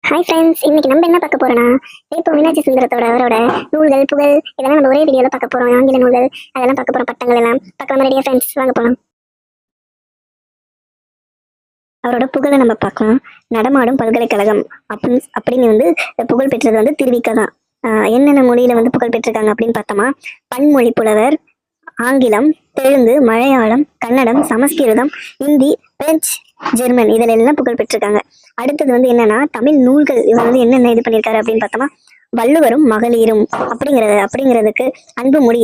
Hi friends, இன்னைக்கு நம்ம என்ன பார்க்க போறோம்னா இப்போ மீனாட்சி சுந்தரத்தோட அவரோட நூல்கள் புகழ் இதெல்லாம் நம்ம ஒரே வீடியோல பார்க்க போறோம். ஆங்கில நூல்கள் அதெல்லாம் பார்க்க போறோம். பட்டங்கள் எல்லாம் பார்க்கலாம். ரெடியா ஃப்ரெண்ட்ஸ், வாங்க போகலாம். அவரோட புகழை நம்ம பார்க்கலாம். நடமாடும் பல்கலைக்கழகம் அப்படின்னு புகழ் பெற்றது திருவிக்கா தான். என்னென்ன மொழியில புகழ் பெற்றிருக்காங்க அப்படின்னு பார்த்தோமா, பன்மொழி புலவர், ஆங்கிலம், தெலுங்கு, மலையாளம், கன்னடம், சமஸ்கிருதம், ஹிந்தி, பிரெஞ்சு, ஜெர்மன் இதுல எல்லாம் புகழ் பெற்றிருக்காங்க. அடுத்தது என்னன்னா தமிழ் நூல்கள் இவர் என்னென்ன இது பண்ணியிருக்காரு அப்படின்னு பார்த்தோமா, வள்ளுவரும் மகளிரும் அப்படிங்கிறதுக்கு அன்பு மொழி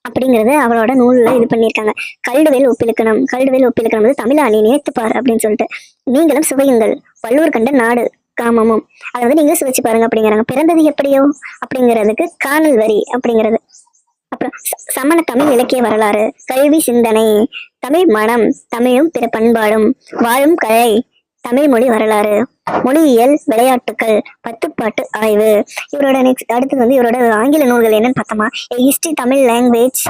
அப்படிங்கறது அவரோட நூல்ல இது பண்ணியிருக்காங்க. கல்டுவேல் ஒப்பிலக்கணம் தமிழாணி நேர்த்துப்பார் அப்படின்னு சொல்லிட்டு, நீங்களும் சுவையுங்கள் வள்ளுவர் கண்ட நாடு காமமும் அதை நீங்க சுவைச்சு பாருங்க அப்படிங்கிறாங்க. பிறந்தது எப்படியோ அப்படிங்கிறதுக்கு காணல் வரி அப்படிங்கிறது. அப்புறம் சமண தமிழ் இலக்கிய வரலாறு, கல்வி சிந்தனை, தமிழ் மனம், தமிழும் பிற பண்பாடும், வாழும் கலை, தமிழ் மொழி வரலாறு, மொழியியல், விளையாட்டுக்கள், பத்துப்பாட்டு ஆய்வு. இவரோட அடுத்தது இவரோட ஆங்கில நூல்கள் என்னன்னு பார்த்தோமா, history Tamil language,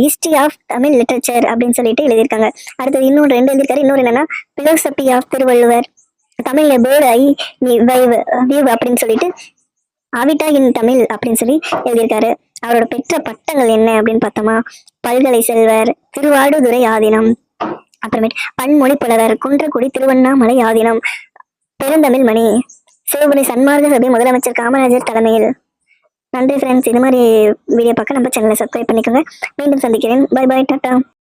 history of Tamil literature அப்படின்னு சொல்லிட்டு எழுதியிருக்காங்க. அடுத்தது இன்னொரு 2 எழுதியிருக்காரு. இன்னொரு என்னன்னா பிலோசபி ஆஃப் திருவள்ளுவர், தமிழ்ல பேர்ட் ஐ வியூ அப்படின்னு சொல்லிட்டு ஆவிட்டா இன் தமிழ் அப்படின்னு சொல்லி எழுதியிருக்காரு. அவரோட பெற்ற பட்டங்கள் என்ன அப்படின்னு பார்த்தோமா, பல்கலை செல்வர், திருவாடுதுறை ஆதீனம், அப்புறமேட்டு பன்மொழி புலவர், குன்றக்குடி திருவண்ணாமலை ஆதீனம், பெருந்தமிழ் மணி, சிவபுரி சன்மார்க்க சபை முதலமைச்சர் காமராஜர் தலைமையில். நன்றி ஃப்ரெண்ட்ஸ். இது மாதிரி வீடியோ பார்க்க நம்ம சேனலை சப்ஸ்கிரைப் பண்ணிக்கோங்க. மீண்டும் சந்திக்கிறேன். Bye bye, tata.